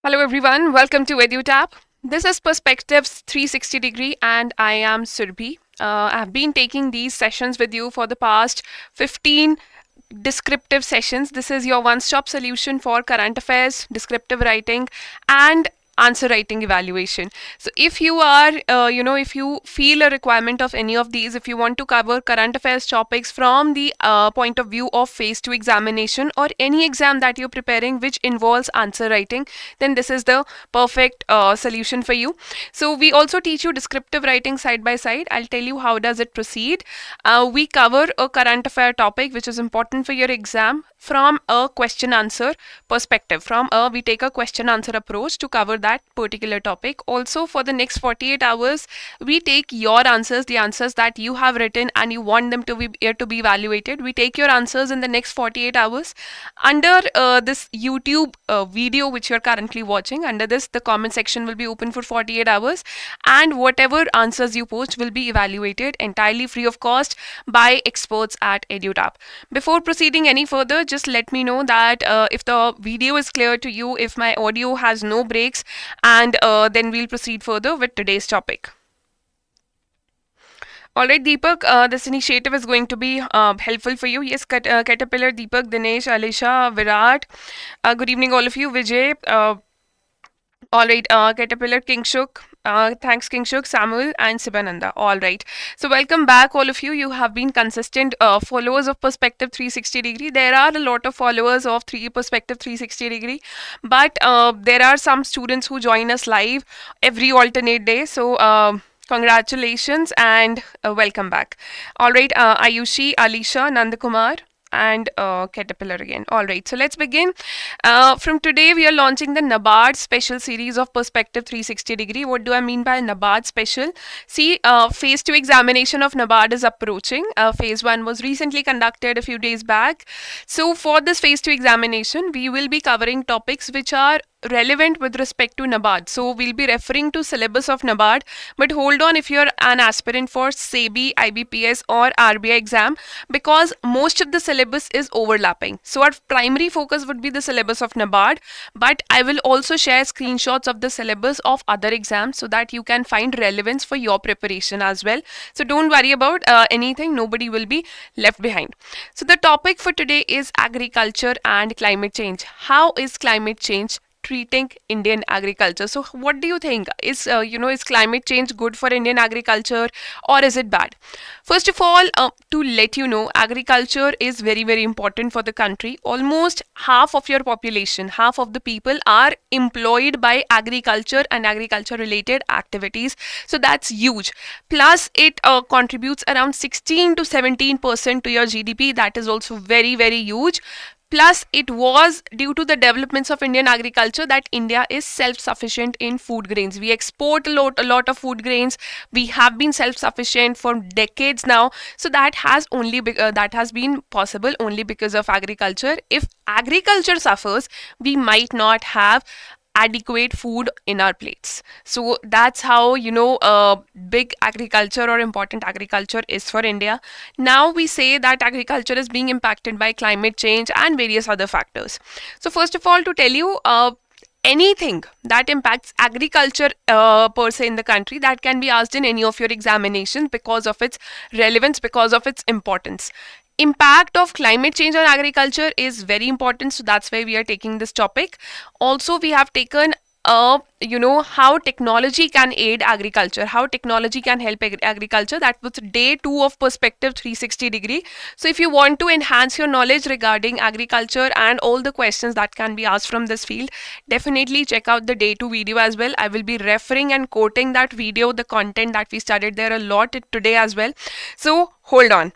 Hello everyone, welcome to EduTap. This is Perspectives 360 degree and I am Surbhi. I've been taking these sessions with you for the past 15 descriptive sessions. This is your one-stop solution for current affairs, descriptive writing and answer writing evaluation. So if you are, if you feel a requirement of any of these, if you want to cover current affairs topics from the point of view of phase 2 examination or any exam that you're preparing which involves answer writing, then this is the perfect solution for you. So we also teach you descriptive writing side by side. I'll tell you how does it proceed. We cover a current affair topic which is important for your exam from a question answer perspective. We take a question answer approach to cover that particular topic. Also, for the next 48 hours, we take your answers, the answers that you have written and you want them to be evaluated. We take your answers in the next 48 hours. Under this YouTube video which you're currently watching, under this, the comment section will be open for 48 hours and whatever answers you post will be evaluated entirely free of cost by experts at EduTap. Before proceeding any further, just let me know that if the video is clear to you, if my audio has no breaks, and then we'll proceed further with today's topic. All right, Deepak, this initiative is going to be helpful for you. Yes, Caterpillar, Deepak, Dinesh, Alisha, Virat. Good evening, all of you. Vijay. All right, Caterpillar, Kingshuk. Thanks, Kingshuk, Samuel, and Sibananda. All right. So, welcome back, all of you. You have been consistent followers of Perspective 360 degree. There are a lot of followers of Perspective 360 degree, but there are some students who join us live every alternate day. So, congratulations and welcome back. All right, Ayushi, Alisha, Nandakumar, and Caterpillar again. All right, so let's begin. From today, we are launching the NABARD special series of Perspective 360 degree. What do I mean by NABARD special? See, phase 2 examination of NABARD is approaching. Phase 1 was recently conducted a few days back. So for this phase 2 examination, we will be covering topics which are relevant with respect to NABARD. So we'll be referring to syllabus of NABARD, but hold on if you're an aspirant for SEBI, IBPS or RBI exam, because most of the syllabus is overlapping. So our primary focus would be the syllabus of NABARD, but I will also share screenshots of the syllabus of other exams so that you can find relevance for your preparation as well. So don't worry about anything, nobody will be left behind. So the topic for today is agriculture and climate change. How is climate change treating Indian agriculture? So what do you think? Is climate change good for Indian agriculture or is it bad? First of all, to let you know, agriculture is very, very important for the country. Almost half of your population, half of the people are employed by agriculture and agriculture related activities. So that's huge. Plus it contributes around 16 to 17% to your GDP. That is also very, very huge. Plus, it was due to the developments of Indian agriculture that India is self-sufficient in food grains. We export a lot of food grains. We have been self-sufficient for decades now. So that has been possible only because of agriculture. If agriculture suffers, we might not have adequate food in our plates. So that's how big agriculture or important agriculture is for India. Now we say that agriculture is being impacted by climate change and various other factors. So first of all, to tell you anything that impacts agriculture per se in the country, that can be asked in any of your examinations because of its relevance, because of its importance. Impact of climate change on agriculture is very important, so that's why we are taking this topic. Also, we have taken how technology can aid agriculture, how technology can help agriculture. That was day 2 of Perspective 360 degree. So if you want to enhance your knowledge regarding agriculture and all the questions that can be asked from this field, definitely check out the day 2 video as well. I will be referring and quoting that video, the content that we studied there a lot today as well. So hold on.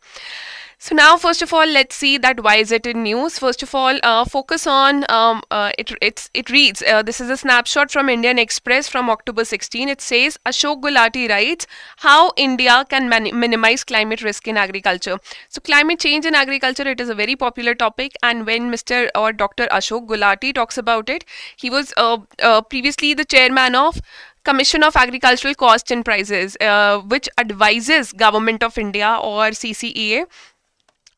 So now, first of all, let's see that why is it in news. First of all, focus on it reads. This is a snapshot from Indian Express from October 16. It says Ashok Gulati writes how India can minimize climate risk in agriculture. So climate change in agriculture, it is a very popular topic, and when Mr. or Dr. Ashok Gulati talks about it, he was previously the chairman of Commission of Agricultural Cost and Prices, which advises Government of India or CCEA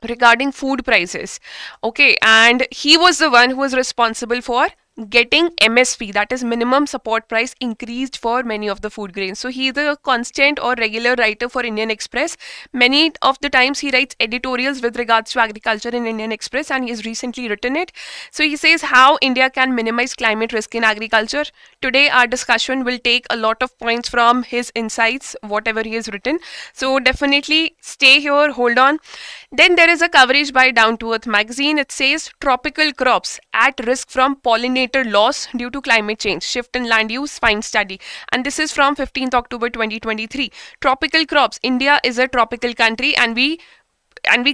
regarding food prices. Okay, and he was the one who was responsible for getting MSP, that is minimum support price, increased for many of the food grains. So he is a constant or regular writer for Indian Express. Many of the times he writes editorials with regards to agriculture in Indian Express, and he has recently written it. So he says how India can minimize climate risk in agriculture. Today our discussion will take a lot of points from his insights, whatever he has written. So definitely stay here, hold on. Then there is a coverage by Down to Earth magazine. It says tropical crops at risk from pollinator loss due to climate change, shift in land use, find study. And this is from 15th October 2023. Tropical crops. India is a tropical country, and we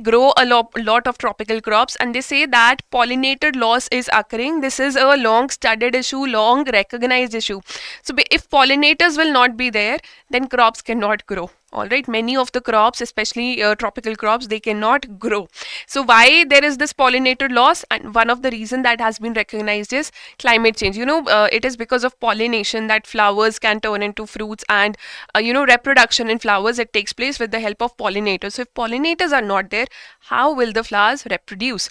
grow a lot of tropical crops, and they say that pollinator loss is occurring. This is a long studied issue, long recognized issue. So if pollinators will not be there, then crops cannot grow. All right, many of the crops, especially tropical crops, they cannot grow. So why there is this pollinator loss? And one of the reason that has been recognized is climate change. It is because of pollination that flowers can turn into fruits, and reproduction in flowers, it takes place with the help of pollinators. So if pollinators are not there, how will the flowers reproduce?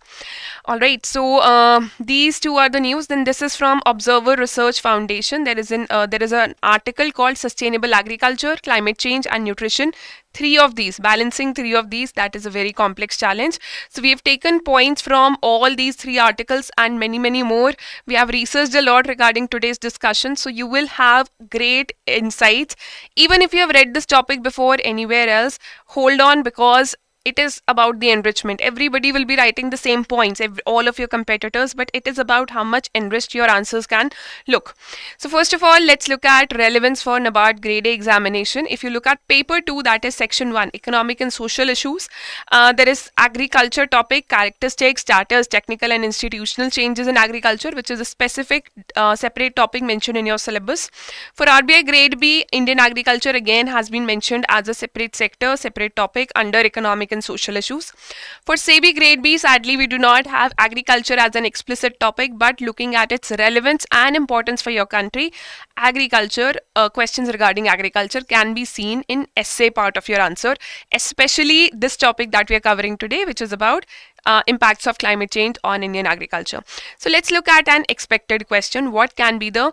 All right, so these two are the news. Then this is from Observer Research Foundation. There is an article called Sustainable Agriculture, Climate Change and Nutrition. Balancing three of these, that is a very complex challenge. So we have taken points from all these three articles and many more. We have researched a lot regarding today's discussion, so you will have great insights. Even if you have read this topic before anywhere else, hold on, because it is about the enrichment. Everybody will be writing the same points, all of your competitors, but it is about how much enriched your answers can look. So first of all, let's look at relevance for NABARD Grade A examination. If you look at paper 2, that is section 1, economic and social issues, there is agriculture topic, characteristics, status, technical and institutional changes in agriculture, which is a specific separate topic mentioned in your syllabus. For RBI Grade B, Indian agriculture again has been mentioned as a separate sector, separate topic under economic and social issues. For SEBI Grade B, sadly, we do not have agriculture as an explicit topic, but looking at its relevance and importance for your country, agriculture, questions regarding agriculture can be seen in essay part of your answer, especially this topic that we are covering today, which is about impacts of climate change on Indian agriculture. So let's look at an expected question. What can be the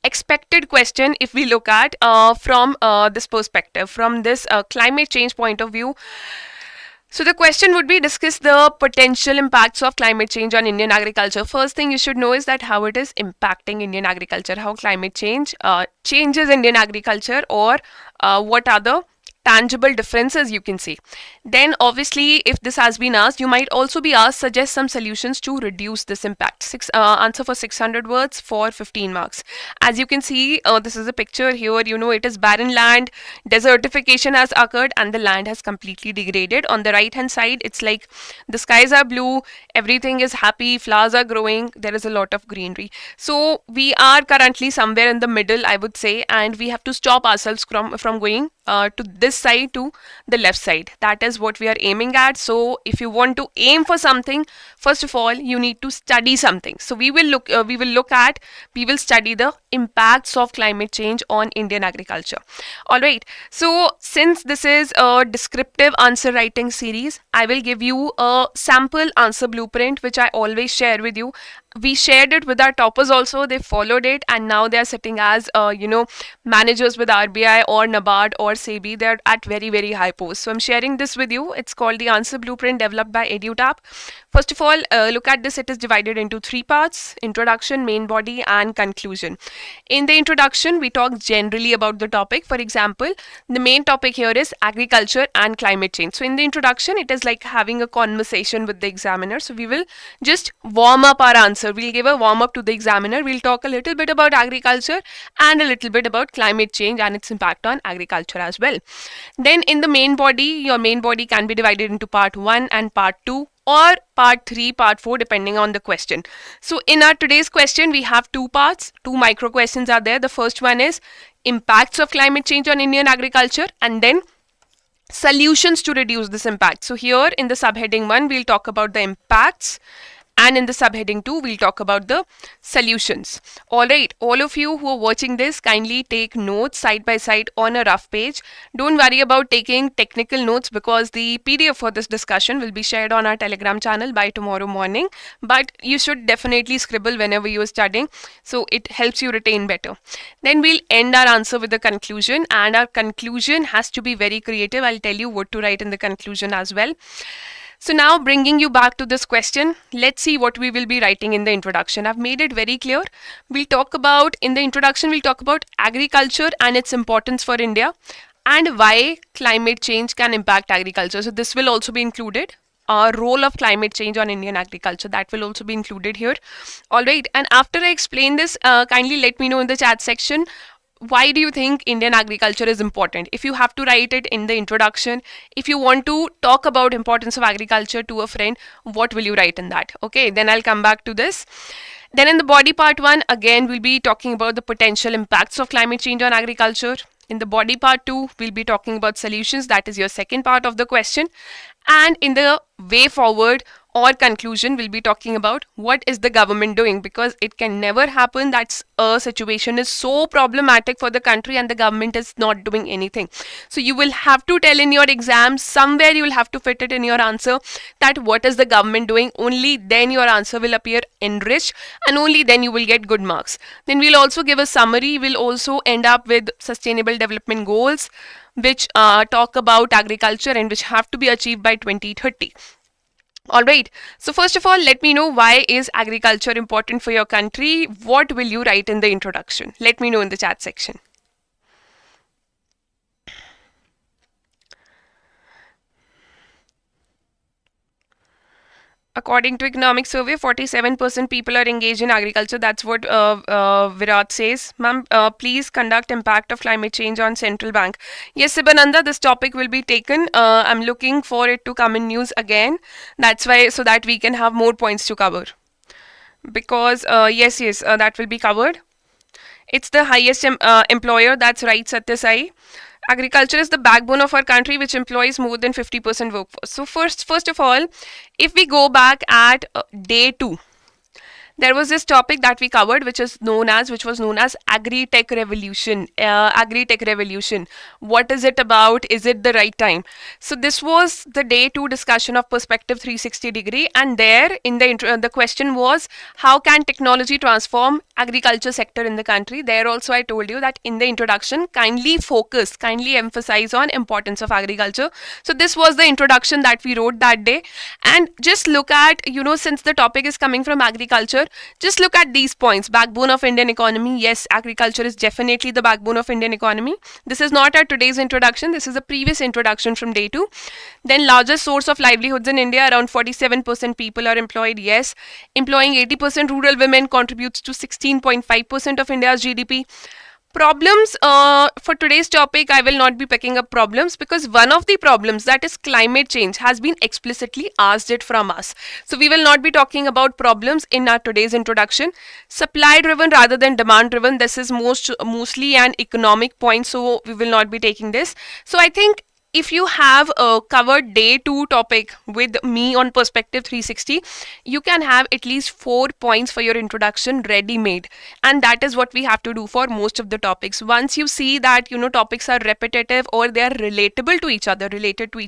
expected question if we look at from this perspective, from this climate change point of view? So the question would be, discuss the potential impacts of climate change on Indian agriculture. First thing you should know is that how it is impacting Indian agriculture, how climate change changes Indian agriculture, or what are the tangible differences you can see. Then obviously, if this has been asked, you might also be asked, suggest some solutions to reduce this impact. Answer for 600 words for 15 marks. As you can see, this is a picture here. It is barren land, desertification has occurred, and the land has completely degraded. On the right hand side, it's like the skies are blue, everything is happy, flowers are growing, there is a lot of greenery. So we are currently somewhere in the middle, I would say, and we have to stop ourselves from going to this side to the left side. That is what we are aiming at. So if you want to aim for something, first of all, you need to study something. So we will study the impacts of climate change on Indian agriculture. All right, so since this is a descriptive answer writing series, I will give you a sample answer blueprint, which I always share with you. We shared it with our toppers also, they followed it, and now they are sitting as managers with RBI or NABARD or SEBI. They're at very high posts. So I'm sharing this with you. It's called the answer blueprint developed by EduTap. First of all, look at this. It is divided into 3 parts: introduction, main body, and conclusion. In the introduction, we talk generally about the topic. For example, the main topic here is agriculture and climate change. So in the introduction, it is like having a conversation with the examiner. So we will just warm up our answer. We'll give a warm up to the examiner. We'll talk a little bit about agriculture and a little bit about climate change and its impact on agriculture as well. Then in the main body, your main body can be divided into part 1 and part 2, or part 3, part 4, depending on the question. So in our today's question, we have 2 parts, 2 micro questions are there. The first one is impacts of climate change on Indian agriculture, and then solutions to reduce this impact. So here in the subheading 1, we'll talk about the impacts, And in the subheading 2, we'll talk about the solutions. All right, all of you who are watching this, kindly take notes side by side on a rough page. Don't worry about taking technical notes because the PDF for this discussion will be shared on our Telegram channel by tomorrow morning. But you should definitely scribble whenever you are studying, so it helps you retain better. Then we'll end our answer with the conclusion, and our conclusion has to be very creative. I'll tell you what to write in the conclusion as well. So now bringing you back to this question, let's see what we will be writing in the introduction. I've made it very clear. We'll talk about, in the introduction, we'll talk about agriculture and its importance for India and why climate change can impact agriculture. So this will also be included. Role of climate change on Indian agriculture, that will also be included here. All right, and after I explain this, kindly let me know in the chat section, why do you think Indian agriculture is important? If you have to write it in the introduction, if you want to talk about importance of agriculture to a friend, what will you write in that? Okay, then I'll come back to this. Then in the body part 1, again, we'll be talking about the potential impacts of climate change on agriculture. In the body part 2, we'll be talking about solutions. That is your second part of the question. And in the way forward or conclusion, we'll be talking about what is the government doing, because it can never happen that a situation is so problematic for the country and the government is not doing anything. So you will have to tell in your exam, somewhere you will have to fit it in your answer, that what is the government doing. Only then your answer will appear enriched and only then you will get good marks. Then we'll also give a summary. We'll also end up with sustainable development goals, which talk about agriculture and which have to be achieved by 2030. All right, so first of all, let me know, why is agriculture important for your country? What will you write in the introduction? Let me know in the chat section. According to economic survey, 47% people are engaged in agriculture. That's what Virat says. Ma'am, please conduct impact of climate change on central bank. Yes, Sibananda, this topic will be taken. I'm looking for it to come in news again. That's why, so that we can have more points to cover. Because, yes, that will be covered. It's the highest employer. That's right, Satya Sai. Agriculture is the backbone of our country, which employs more than 50% workforce. So first of all, if we go back at day 2, there was this topic that we covered, which was known as agri-tech revolution. What is it about? Is it the right time? So this was the day 2 discussion of Perspective 360 degree, and there in the question was, how can technology transform agriculture sector in the country? There also I told you that in the introduction, kindly emphasize on importance of agriculture. So this was the introduction that we wrote that day, and just look at, since the topic is coming from agriculture, just look at these points. Backbone of Indian economy. Yes, agriculture is definitely the backbone of Indian economy. This is not our today's introduction. This is a previous introduction from day 2. Then largest source of livelihoods in India. Around 47% people are employed. Yes, employing 80% rural women contributes to 16.5% of India's GDP. Problems, for today's topic, I will not be picking up problems, because one of the problems, that is climate change, has been explicitly asked it from us. So we will not be talking about problems in our today's introduction. Supply driven rather than demand driven. This is mostly an economic point, so we will not be taking this. So I think if you have covered day 2 topic with me on Perspective 360, you can have at least 4 points for your introduction ready made. And that is what we have to do for most of the topics. Once you see that, topics are repetitive or they are related to each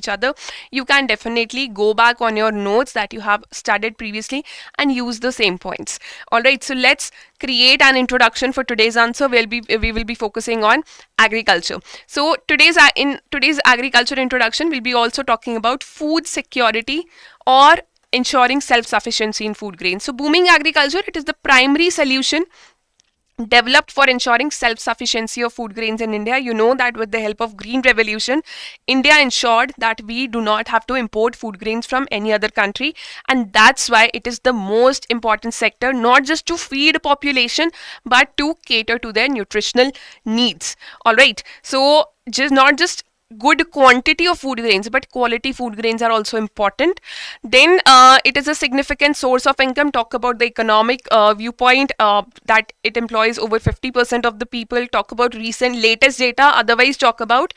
other, you can definitely go back on your notes that you have studied previously and use the same points. All right, so let's create an introduction for today's answer. We will be focusing on agriculture. So in today's agriculture introduction, we'll be also talking about food security or ensuring self-sufficiency in food grains. So booming agriculture, it is the primary solution developed for ensuring self-sufficiency of food grains in India. You know that with the help of Green Revolution, India ensured that we do not have to import food grains from any other country, and that's why it is the most important sector, not just to feed a population but to cater to their nutritional needs. All right, so not just good quantity of food grains, but quality food grains are also important. Then it is a significant source of income. Talk about the economic viewpoint, that it employs over 50% of the people. Talk about recent latest data, otherwise talk about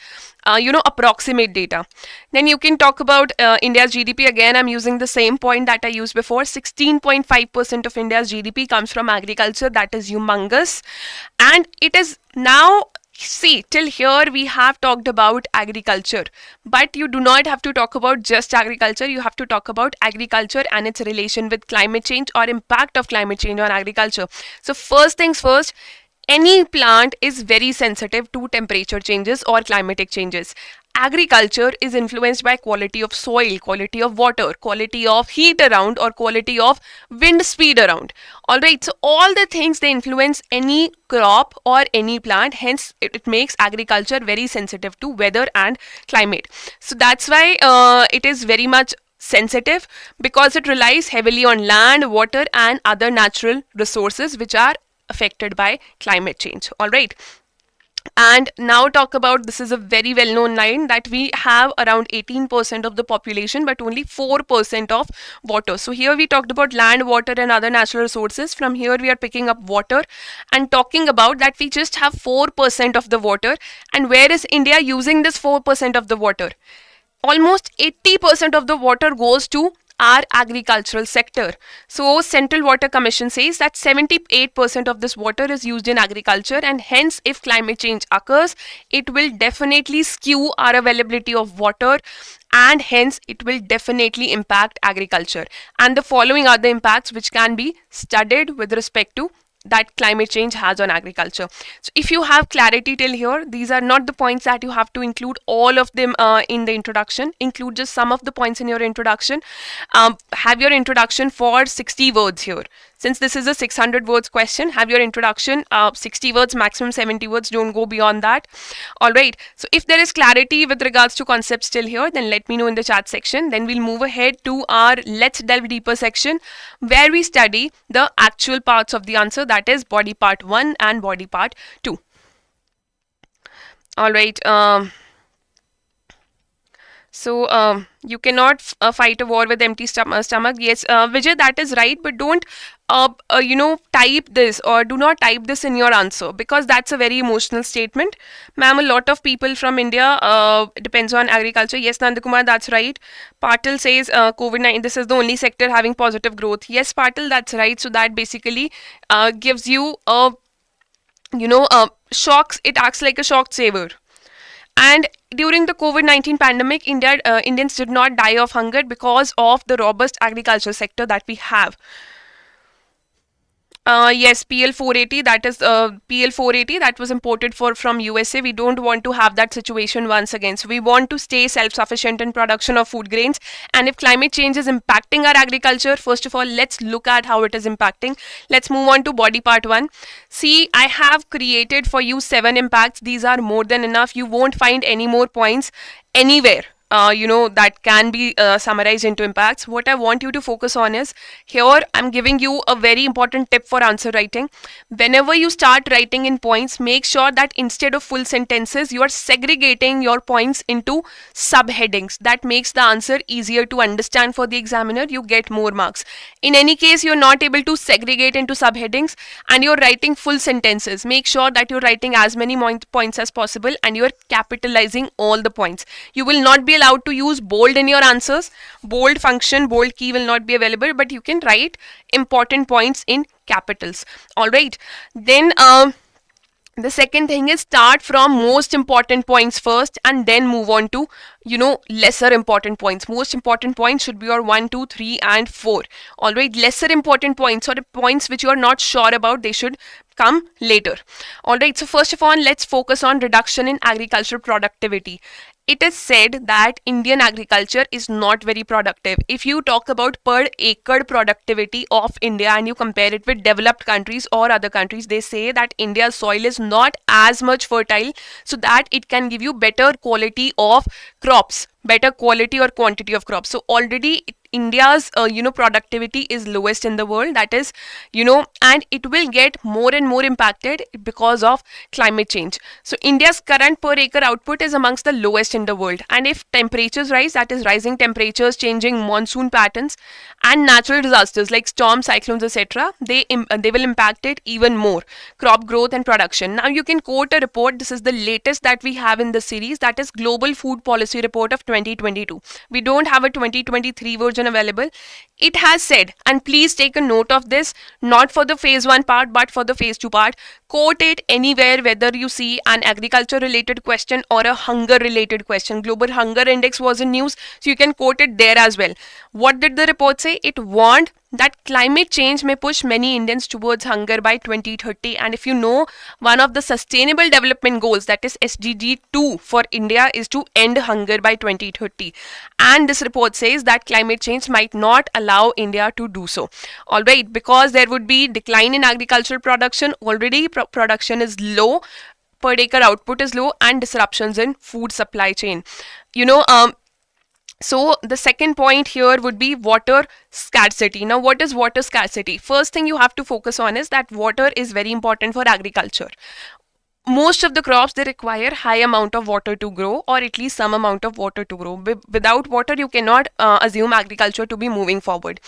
approximate data. Then you can talk about India's GDP. Again, I'm using the same point that I used before. 16.5% of India's GDP comes from agriculture. That is humongous. And it is now, see, till here we have talked about agriculture, but you do not have to talk about just agriculture. You have to talk about agriculture and its relation with climate change or impact of climate change on agriculture. So first things first, any plant is very sensitive to temperature changes or climatic changes. Agriculture is influenced by quality of soil, quality of water, quality of heat around, or quality of wind speed around. Alright, so all the things, they influence any crop or any plant, hence it makes agriculture very sensitive to weather and climate. So that's why it is very much sensitive, because it relies heavily on land, water and other natural resources which are affected by climate change. Alright. And now talk about, this is a very well known line, that we have around 18% of the population but only 4% of water. So here we talked about land, water and other natural resources. From here we are picking up water and talking about that we just have 4% of the water. And where is India using this 4% of the water? Almost 80% of the water goes to our agricultural sector. So Central Water Commission says that 78% of this water is used in agriculture, and hence if climate change occurs, it will definitely skew our availability of water, and hence it will definitely impact agriculture. And the following are the impacts which can be studied with respect to that climate change has on agriculture. So if you have clarity till here, these are not the points that you have to include all of them in the introduction. Include just some of the points in your introduction. Have your introduction for 60 words here. Since this is a 600 words question, have your introduction 60 words, maximum 70 words, don't go beyond that. Alright, so if there is clarity with regards to concepts still here, then let me know in the chat section. Then we'll move ahead to our Let's Delve Deeper section, where we study the actual parts of the answer, that is body part 1 and body part 2. Alright, so you cannot fight a war with empty stomach. Yes, Vijay, that is right, but don't type this, or do not type this in your answer, because that's a very emotional statement. Ma'am, a lot of people from India depends on agriculture. Yes, Nandakumar, that's right. Patil says COVID-19, this is the only sector having positive growth. Yes, Patil, that's right. So that basically gives you a shocks. It acts like a shock saver. And during the COVID-19 pandemic, Indians did not die of hunger because of the robust agriculture sector that we have. Yes, PL 480, that is PL 480 that was imported from USA. We don't want to have that situation once again. So we want to stay self-sufficient in production of food grains. And if climate change is impacting our agriculture, first of all, let's look at how it is impacting. Let's move on to body part 1. See, I have created for you 7 impacts. These are more than enough. You won't find any more points anywhere. That can be summarized into impacts. What I want you to focus on is, here I'm giving you a very important tip for answer writing. Whenever you start writing in points, make sure that instead of full sentences, you are segregating your points into subheadings. That makes the answer easier to understand for the examiner. You get more marks. In any case, you're not able to segregate into subheadings and you're writing full sentences. Make sure that you're writing as many points as possible and you're capitalizing all the points. You will not be allowed to use bold in your answers. Bold function, bold key will not be available, but you can write important points in capitals. Alright, then the second thing is, start from most important points first and then move on to lesser important points. Most important points should be your 1, 2, 3 and 4. Alright, lesser important points, or the points which you are not sure about, they should come later. Alright, so first of all, let's focus on reduction in agricultural productivity. It is said that Indian agriculture is not very productive. If you talk about per acre productivity of India and you compare it with developed countries or other countries, they say that India's soil is not as much fertile so that it can give you better quality of crops, better quality or quantity of crops. So already India's productivity is lowest in the world. That is, and it will get more and more impacted because of climate change. So India's current per acre output is amongst the lowest in the world, and if temperatures rise, that is rising temperatures, changing monsoon patterns, and natural disasters like storms, cyclones, etc., they will impact it even more, crop growth and production. Now you can quote a report. This is the latest that we have in the series, that is Global Food Policy Report of 2022. We don't have a 2023 version available. It has said, and please take a note of this, not for the phase 1 part but for the phase 2 part, quote it anywhere, whether you see an agriculture related question or a hunger related question. Global Hunger Index was in news, so you can quote it there as well. What did the report say? It warned that climate change may push many Indians towards hunger by 2030. And if you know, one of the sustainable development goals, that is SDG 2 for India, is to end hunger by 2030. And this report says that climate change might not allow India to do so. Alright, because there would be decline in agricultural production. Already production is low, per acre output is low, and disruptions in food supply chain. So the second point here would be water scarcity. Now, what is water scarcity? First thing you have to focus on is that water is very important for agriculture. Most of the crops, they require high amount of water to grow, or at least some amount of water to grow. Without water, you cannot assume agriculture to be moving forward.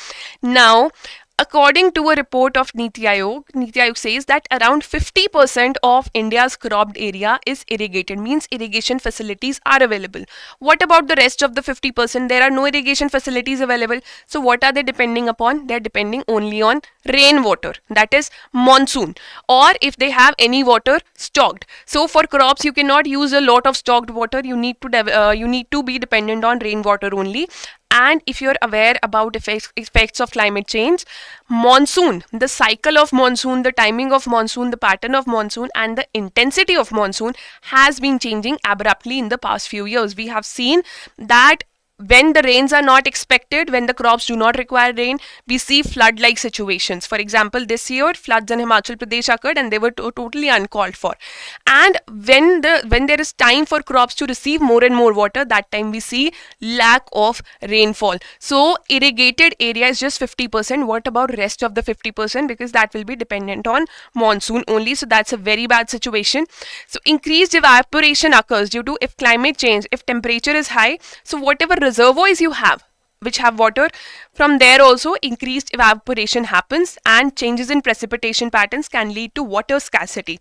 Now, according to a report of Niti Aayog says that around 50% of India's cropped area is irrigated, means irrigation facilities are available. What about the rest of the 50%? There are no irrigation facilities available. So what are they depending upon? They are depending only on rainwater, that is monsoon, or if they have any water stocked. So for crops, you cannot use a lot of stocked water. You need to be dependent on rainwater only. And if you're aware about effects of climate change, monsoon, the cycle of monsoon, the timing of monsoon, the pattern of monsoon, and the intensity of monsoon has been changing abruptly in the past few years. We have seen that when the rains are not expected, when the crops do not require rain, we see flood-like situations. For example, this year, floods in Himachal Pradesh occurred, and they were totally uncalled for. And when there is time for crops to receive more and more water, that time we see lack of rainfall. So irrigated area is just 50%. What about rest of the 50%? Because that will be dependent on monsoon only. So that's a very bad situation. So increased evaporation occurs due to if climate change, if temperature is high. So whatever reservoirs you have which have water, from there also increased evaporation happens, and changes in precipitation patterns can lead to water scarcity.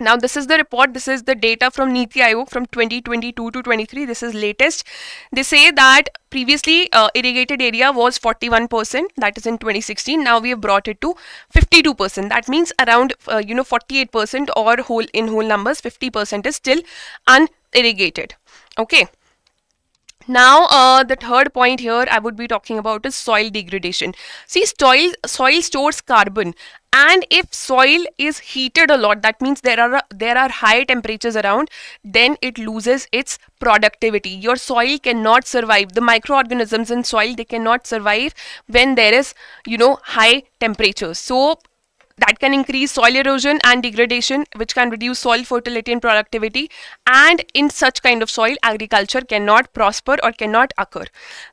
Now this is the report, this is the data from Niti Aayog from 2022 to 23. This is latest. They say that previously irrigated area was 41%, that is in 2016. Now we have brought it to 52%. That means around 48%, or in whole numbers 50% is still unirrigated. Okay. Now, the third point here I would be talking about is soil degradation. See, soil stores carbon, and if soil is heated a lot, that means there are high temperatures around, then it loses its productivity. Your soil cannot survive. The microorganisms in soil, they cannot survive when there is high temperatures. So that can increase soil erosion and degradation, which can reduce soil fertility and productivity. And in such kind of soil, agriculture cannot prosper or cannot occur.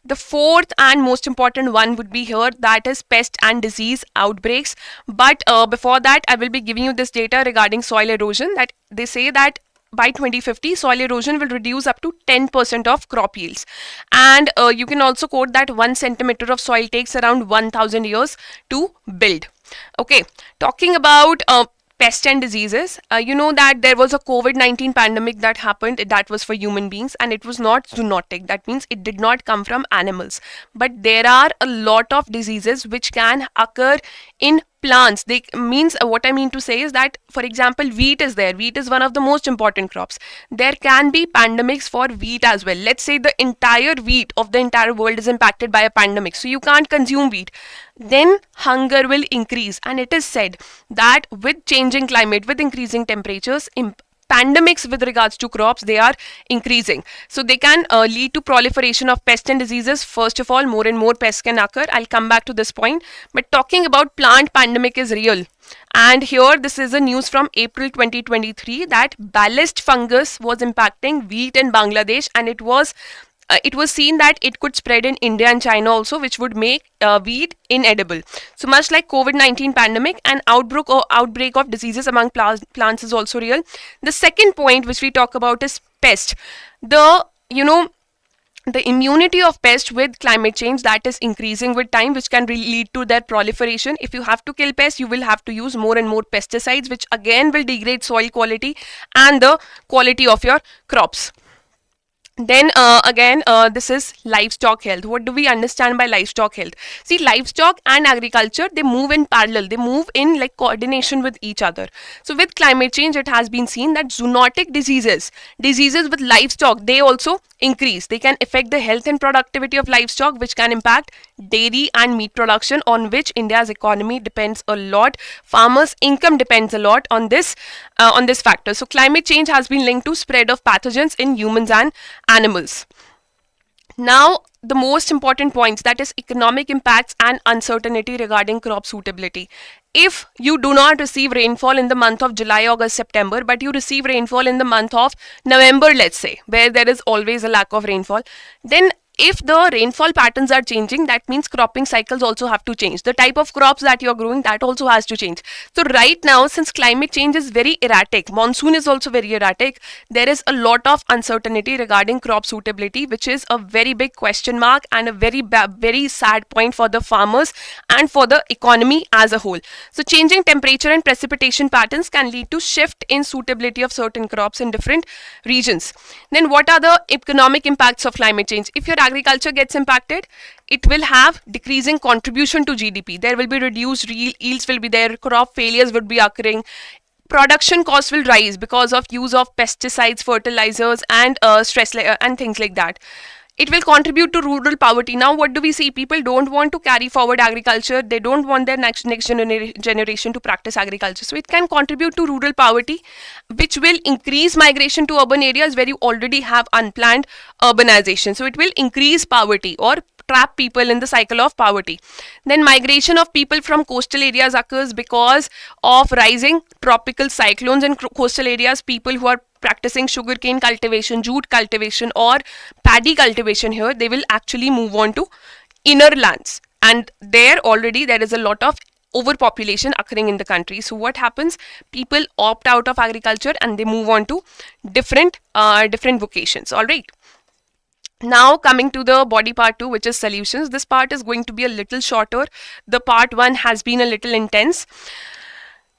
The fourth and most important one would be here, that is pest and disease outbreaks. But before that, I will be giving you this data regarding soil erosion, that they say that by 2050, soil erosion will reduce up to 10% of crop yields. And you can also quote that 1 centimeter of soil takes around 1000 years to build. Okay, talking about pests and diseases, you know that there was a COVID-19 pandemic that happened, that was for human beings, and it was not zoonotic. That means it did not come from animals. But there are a lot of diseases which can occur in plants. What I mean to say is that, for example, wheat is there. Wheat is one of the most important crops. There can be pandemics for wheat as well. Let's say the entire wheat of the entire world is impacted by a pandemic, so you can't consume wheat. Then hunger will increase, and it is said that with changing climate, with increasing temperatures, pandemics with regards to crops, they are increasing. So they can lead to proliferation of pests and diseases. First of all, more and more pests can occur. I'll come back to this point. But talking about plant pandemic is real. And here, this is a news from April 2023 that ballast fungus was impacting wheat in Bangladesh, and it was it was seen that it could spread in India and China also, which would make wheat inedible. So much like COVID-19 pandemic, an outbreak of diseases among plants is also real. The second point which we talk about is pest. The the immunity of pests with climate change, that is increasing with time, which can lead to their proliferation. If you have to kill pests, you will have to use more and more pesticides, which again will degrade soil quality and the quality of your crops. Then again, this is livestock health. What do we understand by livestock health? See, livestock and agriculture, they move in parallel. They move in like coordination with each other. So with climate change, it has been seen that zoonotic diseases with livestock, they also increase. They can affect the health and productivity of livestock, which can impact dairy and meat production, on which India's economy depends a lot. Farmers' income depends a lot on this factor. So climate change has been linked to spread of pathogens in humans and animals. Now, the most important points, that is economic impacts and uncertainty regarding crop suitability. If you do not receive rainfall in the month of July, August, September, but you receive rainfall in the month of November, let's say, where there is always a lack of rainfall, then if the rainfall patterns are changing, that means cropping cycles also have to change. The type of crops that you're growing, that also has to change. So right now, since climate change is very erratic, monsoon is also very erratic, there is a lot of uncertainty regarding crop suitability, which is a very big question mark and a very sad point for the farmers and for the economy as a whole. So changing temperature and precipitation patterns can lead to shift in suitability of certain crops in different regions. Then what are the economic impacts of climate change? If your agriculture gets impacted, it will have decreasing contribution to GDP. There will be reduced yields will be there, crop failures would be occurring, production costs will rise because of use of pesticides, fertilizers, and and things like that. It will contribute to rural poverty. Now, what do we see? People don't want to carry forward agriculture. They don't want their next generation to practice agriculture. So it can contribute to rural poverty, which will increase migration to urban areas where you already have unplanned urbanization. So it will increase poverty or trap people in the cycle of poverty. Then migration of people from coastal areas occurs because of rising tropical cyclones in coastal areas. People who are practicing sugarcane cultivation, jute cultivation, or paddy cultivation here, they will actually move on to inner lands, and there is a lot of overpopulation occurring in the country. So what happens? People opt out of agriculture and they move on to different vocations. All right. Now coming to the body part 2, which is solutions. This part is going to be a little shorter. The part 1 has been a little intense.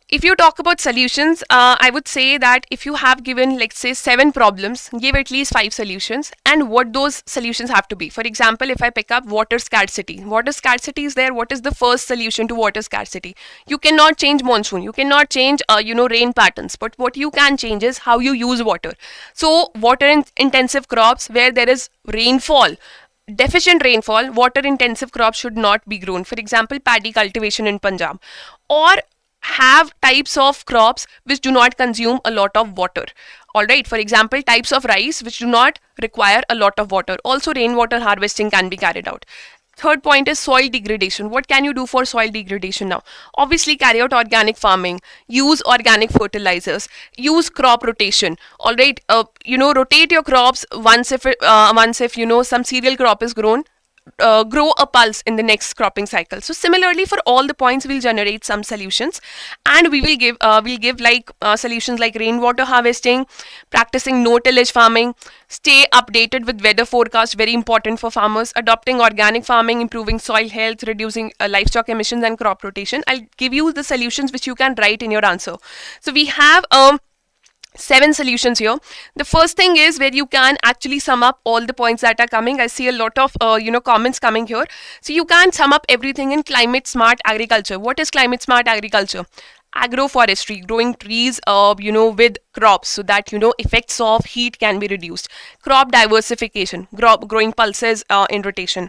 If you talk about solutions, I would say that if you have given, let's say, 7 problems, give at least 5 solutions, and what those solutions have to be. For example, if I pick up water scarcity. Water scarcity is there. What is the first solution to water scarcity? You cannot change monsoon. You cannot change, rain patterns. But what you can change is how you use water. So water intensive crops where there is rainfall, deficient rainfall, water intensive crops should not be grown. For example, paddy cultivation in Punjab. Or have types of crops which do not consume a lot of water. Alright, for example, types of rice which do not require a lot of water. Also, rainwater harvesting can be carried out. Third point is soil degradation. What can you do for soil degradation now? Obviously, carry out organic farming, use organic fertilizers, use crop rotation. Alright, rotate your crops once if some cereal crop is grown. Grow a pulse in the next cropping cycle. So similarly, for all the points, we'll generate some solutions, and we will give solutions like rainwater harvesting, practicing no tillage farming, stay updated with weather forecast, very important for farmers, adopting organic farming, improving soil health, reducing livestock emissions, and crop rotation. I'll give you the solutions which you can write in your answer. So we have 7 solutions here. The first thing is where you can actually sum up all the points that are coming. I see a lot of comments coming here. So you can sum up everything in climate smart agriculture. What is climate smart agriculture? Agroforestry, growing trees with crops so that effects of heat can be reduced. Crop diversification, growing pulses in rotation.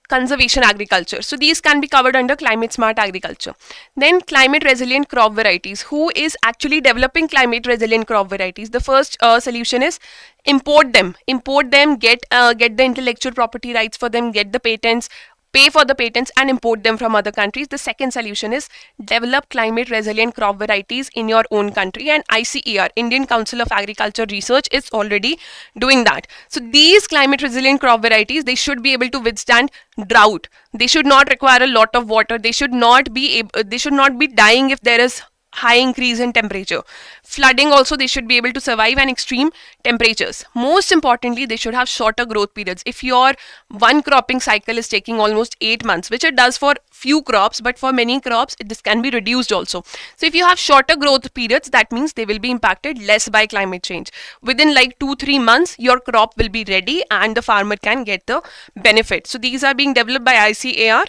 Conservation agriculture. So these can be covered under climate smart agriculture. Then climate resilient crop varieties. Who is actually developing climate resilient crop varieties? The first solution is import them, get the intellectual property rights for them, get the patents, pay for the patents and import them from other countries. The second solution is develop climate resilient crop varieties in your own country, and ICAR, Indian Council of Agriculture Research, is already doing that. So these climate resilient crop varieties, they should be able to withstand drought. They should not require a lot of water. They should not be dying if there is high increase in temperature. Flooding also, they should be able to survive an extreme temperatures. Most importantly, they should have shorter growth periods. If your one cropping cycle is taking almost 8 months, which it does for few crops, but for many crops this can be reduced also. So if you have shorter growth periods, that means they will be impacted less by climate change. Within like 2-3 months your crop will be ready and the farmer can get the benefit. So these are being developed by ICAR.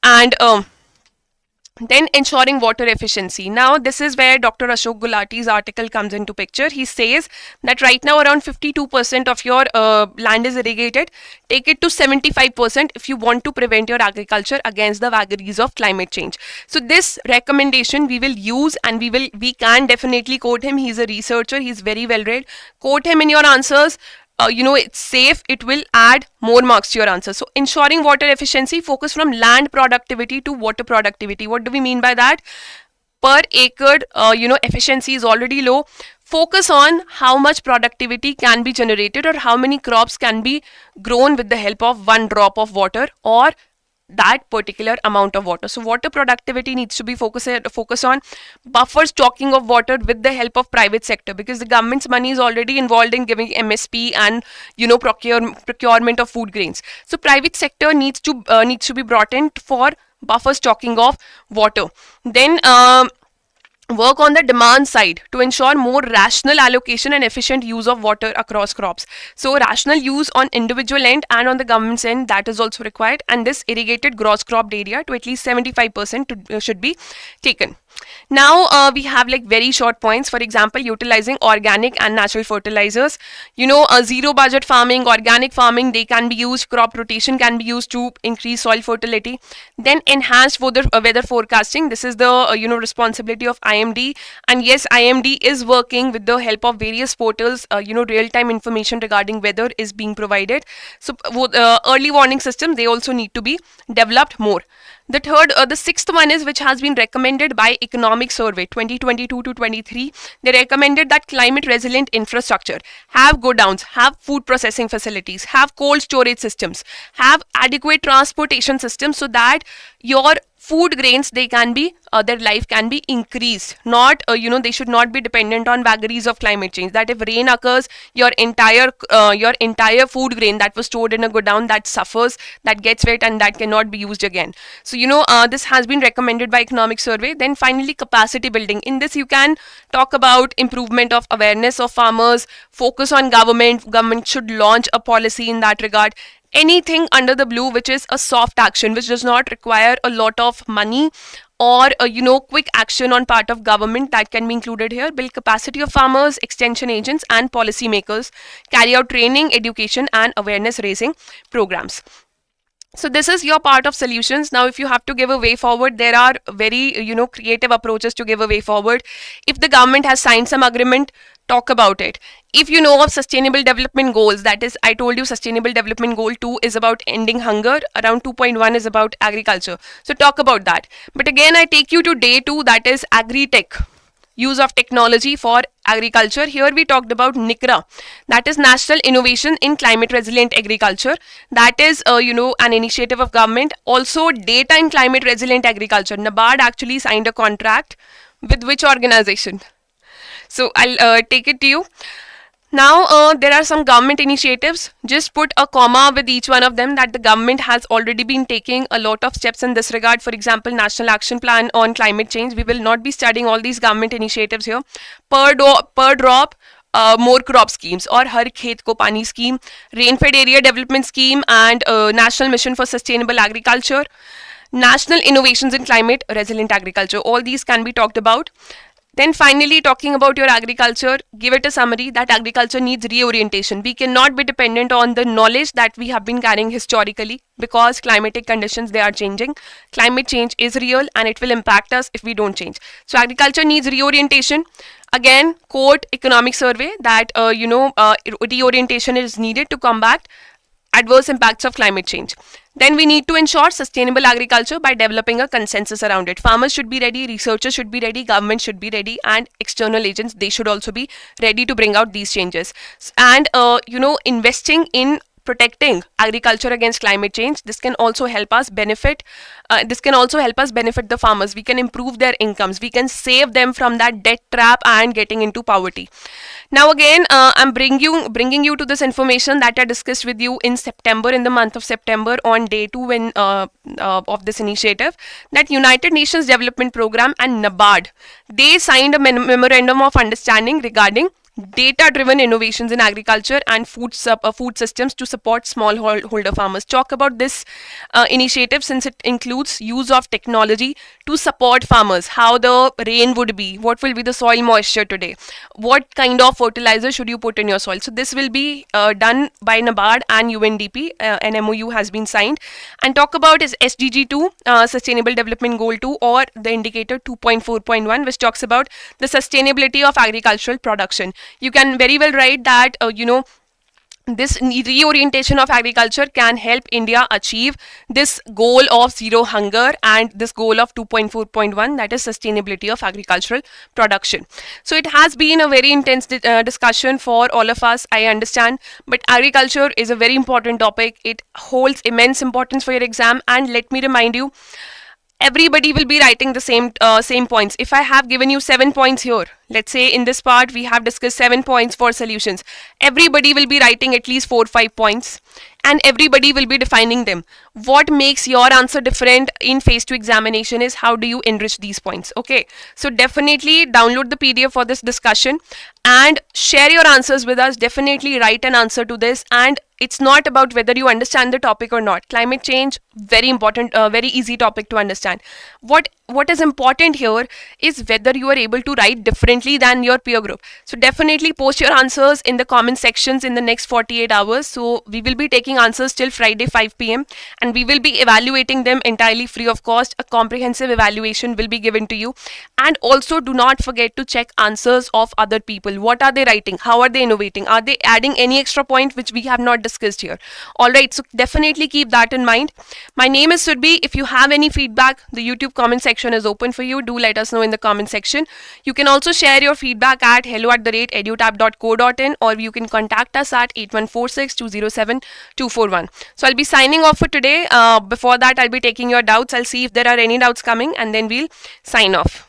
And then ensuring water efficiency. Now this is where Dr. Ashok Gulati's article comes into picture. He says that right now around 52% of your land is irrigated. Take it to 75% if you want to prevent your agriculture against the vagaries of climate change. So this recommendation we will use, and we can definitely quote him. He's a researcher, he's very well read. Quote him in your answers. It's safe, it will add more marks to your answer. So ensuring water efficiency, focus from land productivity to water productivity. What do we mean by that? Per acre, efficiency is already low. Focus on how much productivity can be generated or how many crops can be grown with the help of one drop of water or that particular amount of water. So water productivity needs to be focus on buffer stocking of water with the help of private sector, because the government's money is already involved in giving MSP and procurement of food grains. So private sector needs to be brought in for buffer stocking of water. Then work on the demand side to ensure more rational allocation and efficient use of water across crops. So rational use on individual end and on the government's end, that is also required, and this irrigated gross cropped area to at least 75% should be taken. Now we have like very short points. For example, utilizing organic and natural fertilizers. Zero budget farming, organic farming, they can be used. Crop rotation can be used to increase soil fertility. Then enhanced weather forecasting. This is the responsibility of IMD, and yes, IMD is working with the help of various portals. Real-time information regarding weather is being provided. So early warning system, they also need to be developed more. The sixth one is, which has been recommended by Economic Survey 2022 to 23. They recommended that climate resilient infrastructure, have godowns, have food processing facilities, have cold storage systems, have adequate transportation systems, so that your food grains, they can be their life can be increased. Not they should not be dependent on vagaries of climate change, that if rain occurs, your entire food grain that was stored in a godown, that suffers, that gets wet, and that cannot be used again. So this has been recommended by Economic Survey. Then finally, capacity building. In this you can talk about improvement of awareness of farmers, focus on government should launch a policy in that regard. Anything under the blue which is a soft action, which does not require a lot of money or quick action on part of government, that can be included here. Build capacity of farmers, extension agents and policy makers. Carry out training, education and awareness raising programs. So this is your part of solutions. Now if you have to give a way forward, there are very creative approaches to give a way forward. If the government has signed some agreement, talk about it. If you know of sustainable development goals, that is, I told you sustainable development goal 2 is about ending hunger, around 2.1 is about agriculture. So talk about that. But again, I take you to day 2, that is agri-tech, use of technology for agriculture. Here we talked about NICRA, that is National Innovation in Climate Resilient Agriculture. That is an initiative of government. Also data in climate resilient agriculture. NABARD actually signed a contract with which organization? So I'll take it to you. Now there are some government initiatives. Just put a comma with each one of them, that the government has already been taking a lot of steps in this regard. For example, National Action Plan on Climate Change. We will not be studying all these government initiatives here. Per drop, more crop schemes, or Har Khet Ko Pani scheme, Rain-Fed Area Development Scheme, and National Mission for Sustainable Agriculture, National Innovations in Climate Resilient Agriculture. All these can be talked about. Then finally, talking about your agriculture, give it a summary that agriculture needs reorientation. We cannot be dependent on the knowledge that we have been carrying historically, because climatic conditions, they are changing. Climate change is real and it will impact us if we don't change. So agriculture needs reorientation. Again, quote Economic Survey that reorientation is needed to combat adverse impacts of climate change. Then we need to ensure sustainable agriculture by developing a consensus around it. Farmers should be ready, researchers should be ready, government should be ready, and external agents, they should also be ready to bring out these changes. And investing in protecting agriculture against climate change, this can also help us benefit the farmers. We can improve their incomes, we can save them from that debt trap and getting into poverty. Now again, I'm bringing you to this information that I discussed with you in September, in the month of September, on day 2 of this initiative, that United Nations Development Program and NABARD, they signed a memorandum of understanding regarding data-driven innovations in agriculture and food systems to support smallholder farmers. Talk about this initiative, since it includes use of technology to support farmers, how the rain would be, what will be the soil moisture today, what kind of fertilizer should you put in your soil. So this will be done by NABARD and UNDP. An MOU has been signed. And talk about is SDG 2, Sustainable Development Goal 2, or the indicator 2.4.1, which talks about the sustainability of agricultural production. You can very well write that, this reorientation of agriculture can help India achieve this goal of zero hunger and this goal of 2.4.1, that is sustainability of agricultural production. So it has been a very intense discussion for all of us, I understand, but agriculture is a very important topic. It holds immense importance for your exam, and let me remind you, everybody will be writing the same points. If I have given you 7 points here, let's say in this part we have discussed 7 points for solutions, everybody will be writing at least 4-5 points, and everybody will be defining them. What makes your answer different in phase 2 examination is how do you enrich these points. Okay, so definitely download the PDF for this discussion and share your answers with us. Definitely write an answer to this, and it's not about whether you understand the topic or not. Climate change, very important, very easy topic to understand. What is important here is whether you are able to write differently than your peer group. So definitely post your answers in the comment sections in the next 48 hours. So we will be taking answers till Friday 5 p.m. and we will be evaluating them entirely free of cost. A comprehensive evaluation will be given to you. And also do not forget to check answers of other people. What are they writing? How are they innovating? Are they adding any extra point which we have not discussed here? Alright, so definitely keep that in mind. My name is Surbhi. If you have any feedback, the YouTube comment section is open for you. Do let us know in the comment section. You can also share your feedback at hello@edutap.co.in, or you can contact us at 8146-207-241. So I'll be signing off for today. Before that, I'll be taking your doubts. I'll see if there are any doubts coming, and then we'll sign off.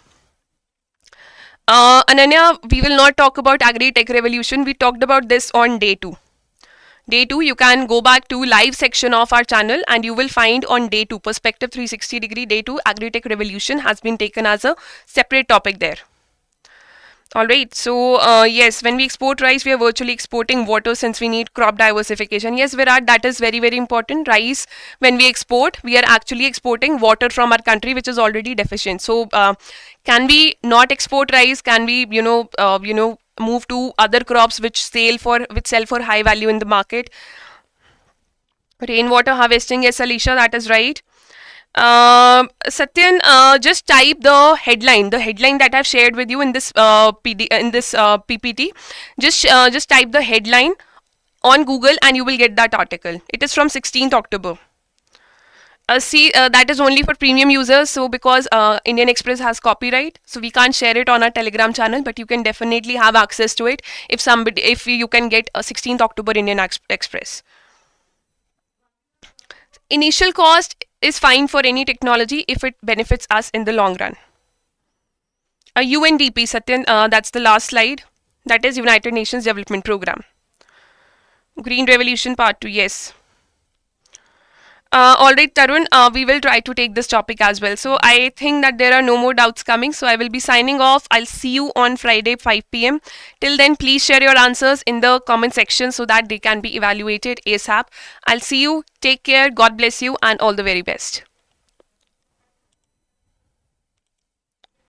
Ananya, we will not talk about Agri-Tech Revolution. We talked about this on day 2. Day 2, you can go back to live section of our channel and you will find on day 2, Perspective 360 degree, day 2, Agri-Tech Revolution has been taken as a separate topic there. Alright, so yes, when we export rice, we are virtually exporting water since we need crop diversification. Yes, Virat, that is very, very important. Rice, when we export, we are actually exporting water from our country, which is already deficient. So can we not export rice? Can we, move to other crops which sell for high value in the market? Rainwater harvesting, yes, Alicia, that is right. Satyan, just type the headline that I've shared with you in this PPT. Just type the headline on Google and you will get that article. It is from 16th October. See, that is only for premium users. So because Indian Express has copyright, so we can't share it on our Telegram channel, but you can definitely have access to it if you can get a 16th October Indian Express. Initial cost is fine for any technology if it benefits us in the long run. UNDP, Satyan, that's the last slide. That is United Nations Development Program. Green Revolution Part 2, yes. Alright, Tarun, we will try to take this topic as well. So I think that there are no more doubts coming. So I will be signing off. I'll see you on Friday 5 p.m. Till then, please share your answers in the comment section so that they can be evaluated ASAP. I'll see you. Take care. God bless you and all the very best.